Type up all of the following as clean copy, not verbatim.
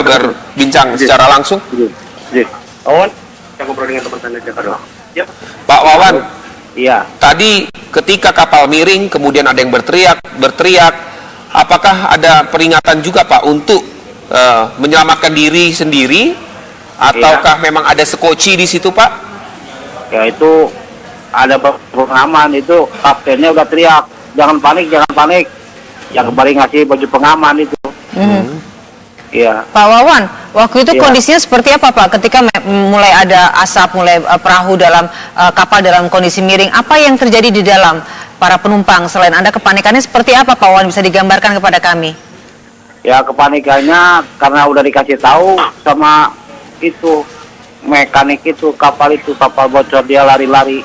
bisa berbincang secara langsung? Wawan, saya ngobrol dengan teman saya aja dong. Ya. Pak Wawan, Iya. tadi ketika kapal miring kemudian ada yang berteriak, apakah ada peringatan juga Pak untuk menyelamatkan diri sendiri, ataukah memang ada sekoci di situ Pak? Ya itu ada pengaman, itu kaptennya udah teriak, jangan panik, jangan panik. Yang kembali ngasih baju pengaman itu. Iya. Pak Wawan, waktu itu Iya. kondisinya seperti apa Pak? Ketika mulai ada asap, mulai perahu dalam kapal dalam kondisi miring, apa yang terjadi di dalam para penumpang? Selain Anda, kepanikannya seperti apa Pak Wawan? Bisa digambarkan kepada kami? Ya kepanikannya karena udah dikasih tahu sama itu mekanik itu kapal bocor, dia lari-lari.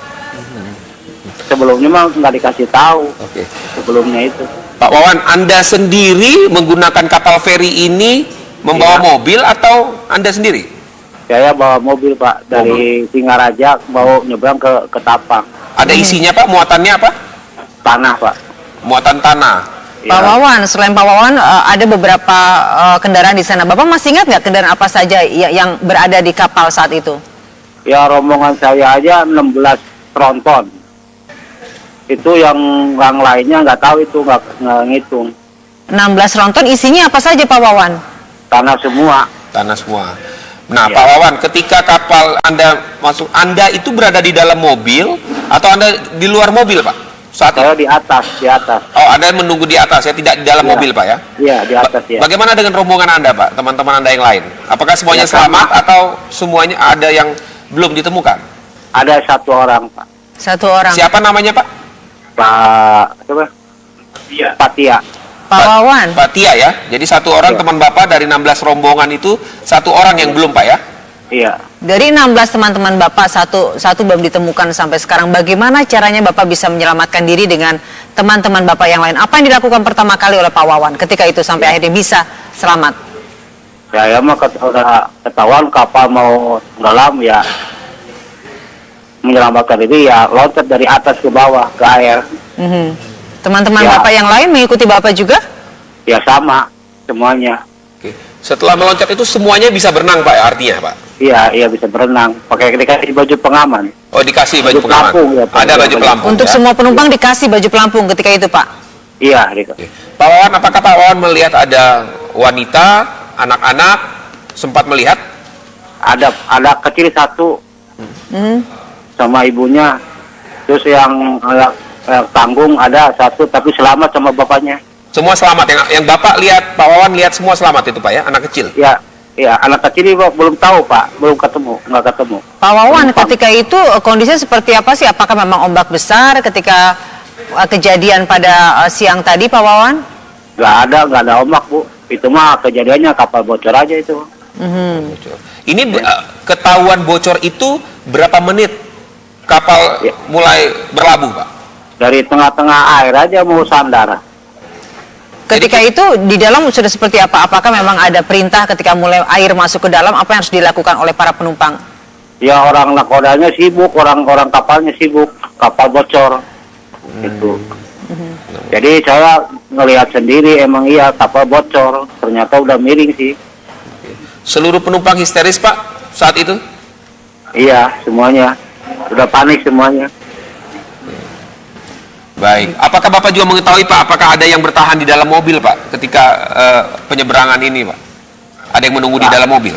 Sebelumnya mah nggak dikasih tahu. Oke. Sebelumnya itu. Pak Wawan, Anda sendiri menggunakan kapal feri ini membawa mobil atau Anda sendiri? Saya bawa mobil Pak dari Singaraja bawa nyebrang ke Tapang. Ada isinya Pak, muatannya apa? Tanah Pak. Muatan tanah. Pak Wawan, selain Pak Wawan, ada beberapa kendaraan di sana. Bapak masih ingat nggak kendaraan apa saja yang berada di kapal saat itu? Ya rombongan saya aja 16 tronton. Itu yang lainnya nggak tahu, itu nggak ngitung. 16 ronton, isinya apa saja Pak Wawan? Tanah semua. Tanah semua. Nah, Ya. Pak Wawan, ketika kapal Anda masuk, Anda itu berada di dalam mobil atau Anda di luar mobil, Pak? Saat Saya itu? di atas. Oh, Anda menunggu di atas ya, tidak di dalam Ya. mobil, Pak ya? Iya, di atas ya. Bagaimana dengan rombongan Anda, Pak? Teman-teman Anda yang lain? Apakah semuanya Ya, sama. selamat atau semuanya ada yang belum ditemukan? Ada satu orang Pak. Satu orang. Siapa namanya, Pak? Pak siapa? Patia. Pak Wawan. Pak Tia ya. Jadi satu orang Ya. teman Bapak dari 16 rombongan itu, satu orang yang belum, Pak ya? Iya. Dari 16 teman-teman Bapak, satu belum ditemukan sampai sekarang. Bagaimana caranya Bapak bisa menyelamatkan diri dengan teman-teman Bapak yang lain? Apa yang dilakukan pertama kali oleh Pak Wawan ketika itu sampai akhirnya bisa selamat? Saya mah udah ketahuan kapal mau tenggelam ya, menyelamatkan diri ya loncat dari atas ke bawah ke air. Teman-teman Ya. Bapak yang lain mengikuti Bapak juga? Ya sama semuanya. Oke. Setelah meloncat itu semuanya bisa berenang, Pak, ya, artinya, Pak? Iya bisa berenang. Pakai dikasih baju pengaman. Oh, dikasih baju Baju pengaman. pelampung, ya, Pak. Ada baju pelampung. Untuk ya? semua penumpang dikasih baju pelampung ketika itu Pak? Iya. Gitu. Oke. Pak Wawan, apakah Pak Wawan melihat ada wanita, anak-anak, sempat melihat? Ada kecil satu Hmm. sama ibunya. Terus yang tanggung ada satu tapi selamat sama bapaknya. Semua selamat. Yang Bapak lihat, Pak Wawan lihat semua selamat itu, Pak ya? Anak kecil. Ya anak kecil ini belum tahu Pak, belum ketemu, nggak ketemu. Pak Wawan, Penumpang. ketika itu kondisinya seperti apa sih? Apakah memang ombak besar ketika kejadian pada siang tadi Pak Wawan? Nggak ada ombak Bu. Itu mah kejadiannya kapal bocor aja itu. Bocor. Ini ketahuan bocor itu berapa menit kapal Ya. mulai berlabuh, Pak? Dari tengah-tengah air aja mau sandar. Ketika itu di dalam sudah seperti apa? Apakah memang ada perintah ketika mulai air masuk ke dalam, apa yang harus dilakukan oleh para penumpang? Ya orang nakodanya sibuk, orang kapalnya sibuk, kapal bocor. Gitu. Jadi saya ngelihat sendiri emang iya kapal bocor, ternyata udah miring sih. Seluruh penumpang histeris, Pak, saat itu? Iya, semuanya. Udah panik semuanya. Baik. Apakah Bapak juga mengetahui, Pak, apakah ada yang bertahan di dalam mobil, Pak, ketika penyeberangan ini, Pak? Ada yang menunggu di dalam mobil?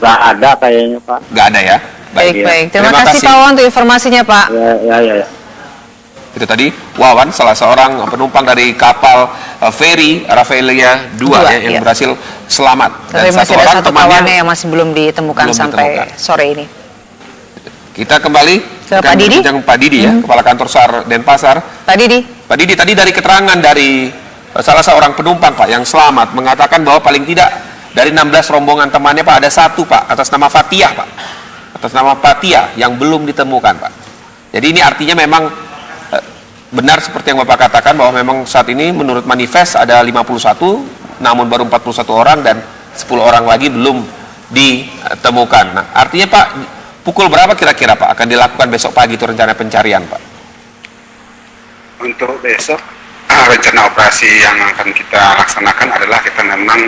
Nggak ada kayaknya Pak. Nggak ada ya? Baik. Terima kasih Pak Wawan untuk informasinya Pak. Ya. Itu tadi Wawan, salah seorang penumpang dari kapal feri Rafaelia 2 ya, yang iya. berhasil selamat. Tapi masih ada satu kawannya yang masih belum ditemukan belum sampai ditemukan. sore ini. Kita kembali Ke Pak Didi. Pak Didi ya, Kepala Kantor SAR Denpasar. Pak Didi. Pak Didi, tadi dari keterangan dari salah seorang penumpang, Pak, yang selamat, mengatakan bahwa paling tidak dari 16 rombongan temannya, Pak, ada satu, Pak, atas nama Fatia, Pak. Atas nama Fatia yang belum ditemukan, Pak. Jadi ini artinya memang benar seperti yang Bapak katakan, bahwa memang saat ini menurut manifest ada 51, namun baru 41 orang dan 10 orang lagi belum ditemukan. Nah, artinya, Pak, pukul berapa kira-kira, Pak, akan dilakukan besok pagi itu rencana pencarian, Pak? Untuk besok, rencana operasi yang akan kita laksanakan adalah kita memang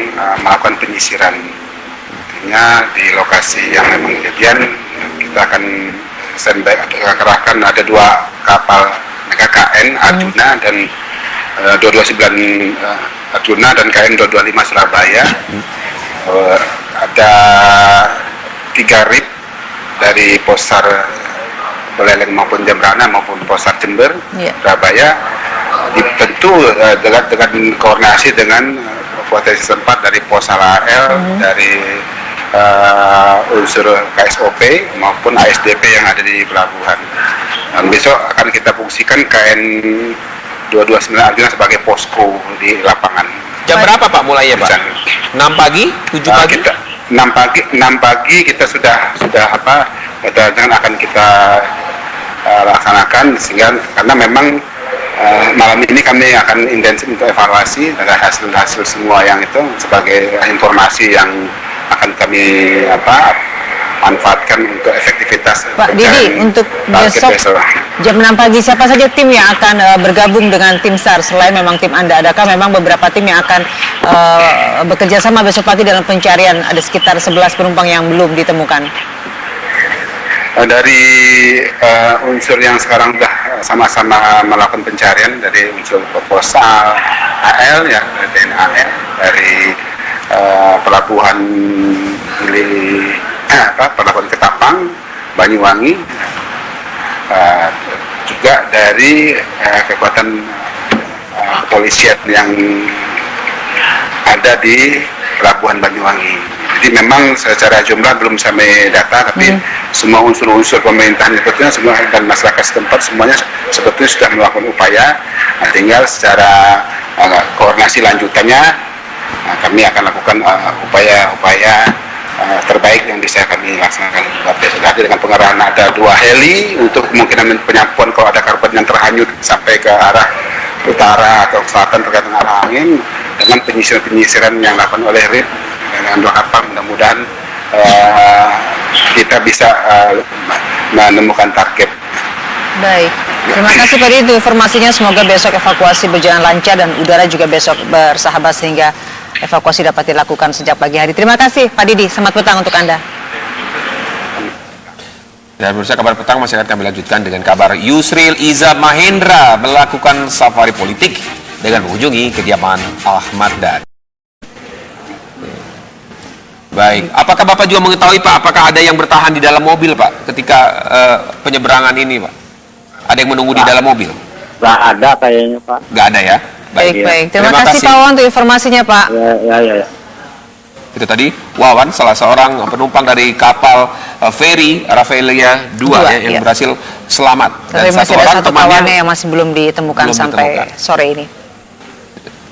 melakukan penyisiran artinya di lokasi yang memang kejadian kita akan standby atau kerahkan ada 2 kapal mega KN Arjuna dan 229 Arjuna dan KN 225 Surabaya. Ada 3 RIP dari Posar Beleleng maupun Jembrana maupun Posar Jember, Surabaya, tentu dengan koordinasi dengan potensi setempat dari Posar AL, dari unsur KSOP maupun ASDP yang ada di pelabuhan. Dan besok akan kita fungsikan KN 229 Arjuna sebagai posko di lapangan. Jam berapa Pak mulainya Pak? 6 pagi? 7 pagi? 6 pagi kita sudah akan kita laksanakan, sehingga karena memang malam ini kami akan intensif untuk evaluasi dari hasil semua yang itu sebagai informasi yang akan kami manfaatkan untuk efektivitas. Pak Didi, untuk besok jam 6 pagi siapa saja tim yang akan bergabung dengan tim SAR selain memang tim Anda? Adakah memang beberapa tim yang akan bekerja sama besok pagi dalam pencarian? Ada sekitar 11 penumpang yang belum ditemukan. Dari unsur yang sekarang sudah sama-sama melakukan pencarian, dari unsur proposal AL ya, TNI AL, dari pelabuhan pelabuhan Ketapang, Banyuwangi, juga dari kekuatan kepolisian yang ada di pelabuhan Banyuwangi. Jadi memang secara jumlah belum sampai data, tapi semua unsur-unsur pemerintahan sebetulnya semua dan masyarakat setempat semuanya sebetulnya sudah melakukan upaya. Nah, tinggal secara koordinasi lanjutannya kami akan lakukan upaya-upaya terbaik yang bisa kami laksanakan. Besok dengan pengerahan ada 2 heli untuk kemungkinan penyampuan kalau ada korban yang terhanyut sampai ke arah utara atau selatan terkait dengan arah angin, dengan penyisiran yang dilakukan oleh RIP dengan 2 kapal. Mudah-mudahan kita bisa menemukan target. Baik, terima kasih Pak Didi informasinya. Semoga besok evakuasi berjalan lancar dan udara juga besok bersahabat sehingga evakuasi dapat dilakukan sejak pagi hari. Terima kasih Pak Didi, selamat petang untuk Anda. Dan pemirsa, kabar petang masih akan kami lanjutkan dengan kabar Yusril Iza Mahendra melakukan safari politik dengan mengunjungi kediaman Ahmad Dhani. Baik, apakah Bapak juga mengetahui Pak, apakah ada yang bertahan di dalam mobil Pak ketika penyeberangan ini Pak? Ada yang menunggu di dalam mobil? Nggak ada kayaknya Pak. Nggak ada ya? Baik. Terima kasih Pak Wawan untuk informasinya Pak. Ya. Itu tadi Wawan, salah seorang penumpang dari kapal feri Rafaelia 2 yang berhasil selamat. Dan masih ada satu kawannya yang masih belum ditemukan sampai sore ini.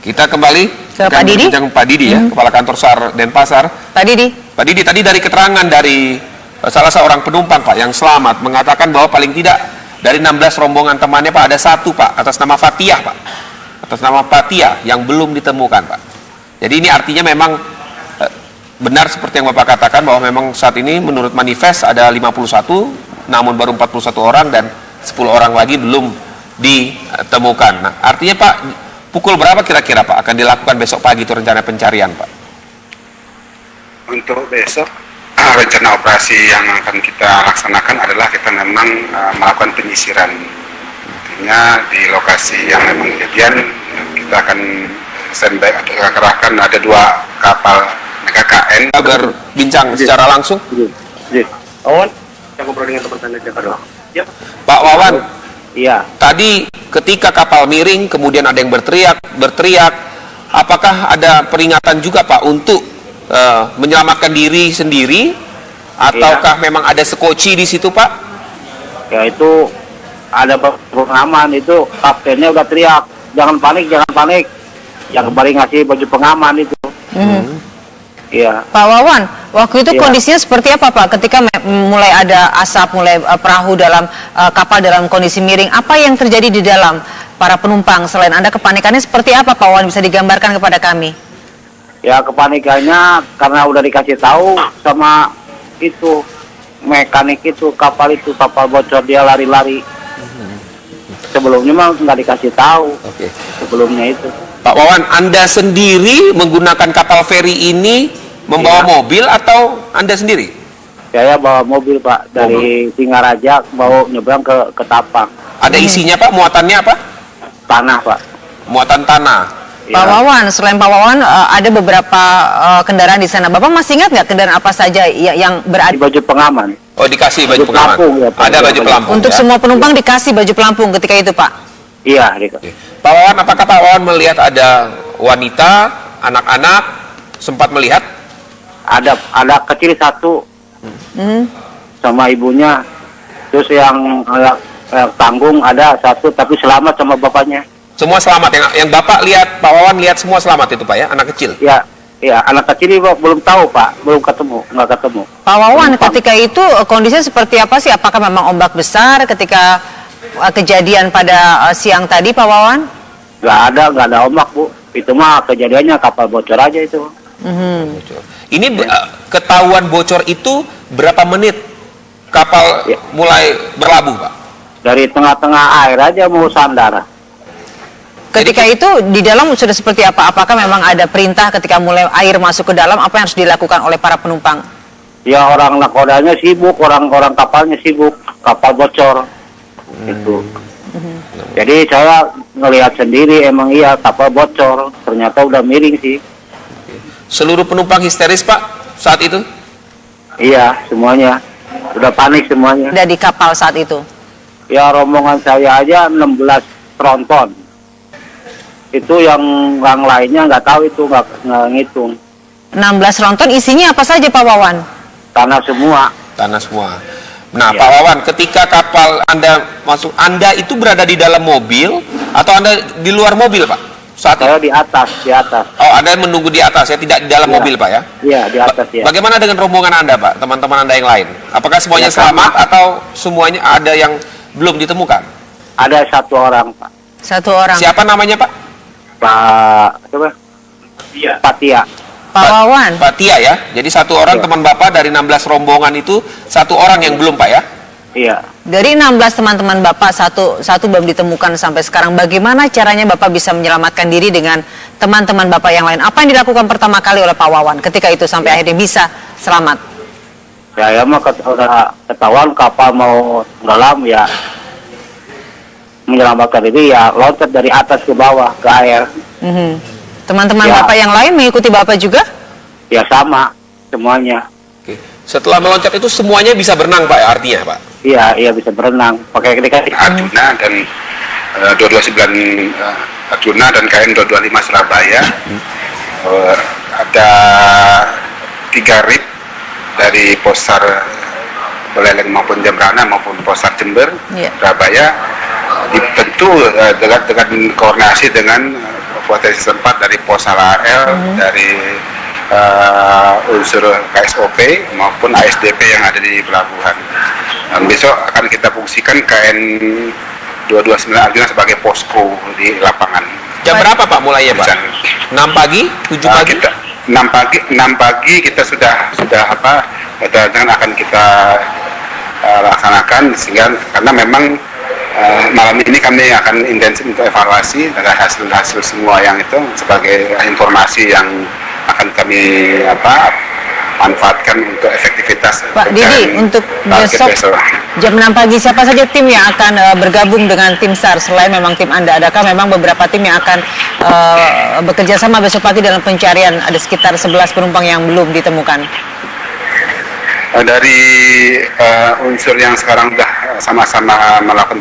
Kita kembali ke Pak Didi. Pak Didi ya, Kepala Kantor SAR Denpasar. Pak Didi tadi dari keterangan dari salah seorang penumpang Pak yang selamat mengatakan bahwa paling tidak dari 16 rombongan temannya Pak ada 1 Pak atas nama Fatia Pak. Atas nama Fatia yang belum ditemukan Pak. Jadi ini artinya memang benar seperti yang Bapak katakan bahwa memang saat ini menurut manifest ada 51 namun baru 41 orang dan 10 orang lagi belum ditemukan. Nah, artinya Pak, pukul berapa kira-kira Pak akan dilakukan besok pagi itu rencana pencarian Pak? Untuk besok rencana operasi yang akan kita laksanakan adalah kita memang melakukan penyisiran. Artinya di lokasi yang memang kejadian kita akan standby atau kerahkan ada 2 kapal mega KN. Berbincang secara langsung. Wawan, saya ngobrol dengan teman Anda Jakarta. Ya. Pak Wawan. Iya. Tadi ketika kapal miring kemudian ada yang berteriak, apakah ada peringatan juga Pak untuk menyelamatkan diri sendiri ataukah memang ada sekoci di situ Pak? Ya itu ada pengaman, itu kaptennya udah teriak, jangan panik. Yang kembali ngasih baju pengaman itu. Iya. Pak Wawan, waktu itu kondisinya seperti apa Pak? Ketika mulai ada asap, mulai perahu dalam kapal dalam kondisi miring, apa yang terjadi di dalam para penumpang? Selain Anda, kepanikannya seperti apa Pak Wawan? Bisa digambarkan kepada kami? Ya kepanikannya karena udah dikasih tahu sama itu mekanik itu kapal bocor, dia lari-lari. Sebelumnya mah nggak dikasih tahu. Sebelumnya itu. Pak Wawan, Anda sendiri menggunakan kapal feri ini Membawa Iya. mobil atau Anda sendiri? Saya bawa mobil Pak dari Singaraja mau nyebrang ke Tapang, Ada isinya Pak, muatannya apa? tanah Pak. Muatan tanah. Pak Wawan, selain Pak Wawan, ada beberapa kendaraan di sana. Bapak masih ingat nggak kendaraan apa saja yang Di berada? baju pengaman. Oh, dikasih baju Baju pengaman. pelampung, ya, Pak. Ada baju pelampung. Untuk ya? semua penumpang dikasih baju pelampung ketika itu, Pak. Iya, Dik. Oke. Pak Wawan, apakah Pak Wawan melihat ada wanita, anak-anak, sempat melihat? Ada kecil satu Hmm. sama ibunya. Terus yang tanggung ada satu tapi selamat sama bapaknya. Semua selamat. Yang Bapak lihat, Pak Wawan lihat semua selamat itu Pak ya, anak kecil. Ya, anak kecil ini Pak, belum tahu Pak, belum ketemu, nggak ketemu. Pak Wawan, Penumpang. ketika itu kondisinya seperti apa sih? Apakah memang ombak besar ketika kejadian pada siang tadi, Pak Wawan? Nggak ada ombak Bu. Itu mah kejadiannya kapal bocor aja itu. Mhm. Ini ketahuan bocor itu berapa menit kapal Ya. mulai berlabuh Pak? Dari tengah-tengah air aja mau sandar. Ketika itu di dalam sudah seperti apa? Apakah memang ada perintah ketika mulai air masuk ke dalam, apa yang harus dilakukan oleh para penumpang? Ya orang nakodanya sibuk, orang-orang kapalnya sibuk, kapal bocor. Itu. Jadi saya ngelihat sendiri emang iya kapal bocor, ternyata udah miring sih. Seluruh penumpang histeris Pak saat itu? Iya, semuanya. Udah panik semuanya. Ada di kapal saat itu. Ya rombongan saya aja 16 tronton. Itu yang lainnya nggak tahu itu, nggak ngitung. 16 ronton isinya apa saja, Pak Wawan? Tanah semua. Tanah semua. Nah Ya. Pak Wawan, ketika kapal Anda masuk, Anda itu berada di dalam mobil atau Anda di luar mobil Pak? Saat itu? Saya di atas. Oh, Anda menunggu di atas ya, tidak di dalam Ya. mobil Pak ya? Iya, di atas ya. Bagaimana dengan rombongan Anda Pak, teman-teman Anda yang lain? Apakah semuanya Ya, sama. selamat atau semuanya ada yang belum ditemukan? Ada satu orang, Pak. Satu orang. Siapa namanya Pak? Pak, coba. Patia. Pak Wawan. Pak Tia ya. Jadi satu orang Ya. teman Bapak dari 16 rombongan itu, satu orang yang belum Pak ya? Iya. Dari 16 teman-teman Bapak, satu belum ditemukan sampai sekarang. Bagaimana caranya Bapak bisa menyelamatkan diri dengan teman-teman Bapak yang lain? Apa yang dilakukan pertama kali oleh Pak Wawan ketika itu sampai akhirnya bisa selamat? Saya mah udah ketahuan kapal mau tenggelam ya. Menyelamatkan diri ya loncat dari atas ke bawah ke air. Mhm. Teman-teman Ya. Bapak yang lain mengikuti Bapak juga? Ya sama semuanya. Oke. Setelah meloncat itu semuanya bisa berenang Pak ya, artinya Pak? Iya bisa berenang pakai ketika Arjuna dan 229 Arjuna dan KN 225 Surabaya. Ada 3 RIP dari Posar Beleleng maupun Jembrana maupun Posar Jember, Iya. Surabaya, dibentuk dengan koordinasi dengan potensi setempat dari Pos AL, dari unsur KSOP maupun ASDP yang ada di pelabuhan. Dan besok akan kita fungsikan KN 229 Arjuna sebagai posko di lapangan. Jam berapa Pak mulainya Pak? Dan, 6 pagi? 7 pagi? kita 6 pagi kita sudah dan akan kita laksanakan, sehingga karena memang malam ini kami akan intensif untuk evaluasi dengan hasil semua yang itu sebagai informasi yang akan kami manfaatkan untuk efektivitas Pak Didi, pencarian untuk target besok jam 6 pagi siapa saja tim yang akan bergabung dengan tim SAR selain memang tim Anda? Adakah memang beberapa tim yang akan bekerja sama besok pagi dalam pencarian? Ada sekitar 11 penumpang yang belum ditemukan. Dari unsur yang sekarang sudah sama-sama melakukan